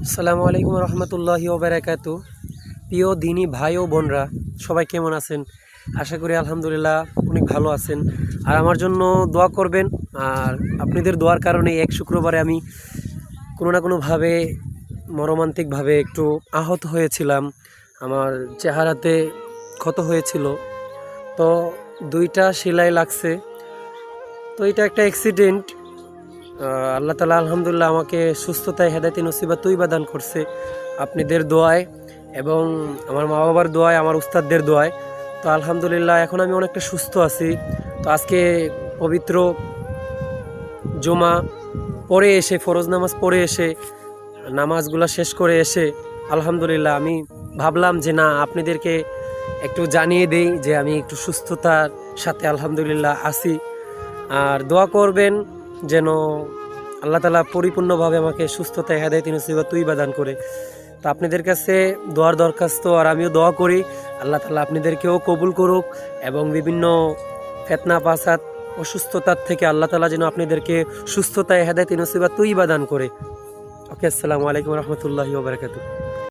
আসসালামু আলাইকুম রহমতুল্লাহি ওবারাকাতু। প্রিয় দিনী ভাই ও বোনরা, সবাই কেমন আছেন? আশা করি আলহামদুলিল্লাহ অনেক ভালো আছেন। আর আমার জন্য দোয়া করবেন। আর আপনাদের দোয়ার কারণে এক শুক্রবারে আমি কোনো না কোনোভাবে মর্মান্তিকভাবে একটু আহত হয়েছিলাম। আমার চেহারাতে ক্ষত হয়েছিল, তো 2টা সেলাই লাগছে। তো এটা একটা অ্যাক্সিডেন্ট। আল্লাহ তালা আলহামদুলিল্লাহ আমাকে সুস্থতায় হেদায়েতে নসিবা তৈবা দান করছে আপনাদের দোয়ায় এবং আমার মা বাবার দোয়ায়, আমার উস্তাদদের দোয়ায়। তো আলহামদুলিল্লাহ এখন আমি অনেকটা সুস্থ আছি। তো আজকে পবিত্র জুমা পড়ে এসে, ফরজ নামাজ পড়ে এসে, নামাজগুলো শেষ করে এসে আলহামদুলিল্লাহ আমি ভাবলাম যে না, আপনাদেরকে একটু জানিয়ে দেই যে আমি একটু সুস্থতার সাথে আলহামদুলিল্লাহ আছি। আর দোয়া করবেন যেন আল্লাহ তালা পরিপূর্ণভাবে আমাকে সুস্থতায় হেদায়েত নসিবা তৈবা দান করে। তো আপনাদের কাছে দোয়ার দরখাস্ত, আর আমিও দোয়া করি আল্লাহ তালা আপনাদেরকেও কবুল করুক এবং বিভিন্ন ফেতনা ফাসাদ অসুস্থতার থেকে আল্লাহ তালা যেন আপনাদেরকে সুস্থতায় হেদায়েত নসিবা তৈবা দান করে। ওকে, আসসালামু আলাইকুম রহমতুল্লাহি ওয়া বারাকাতুহু।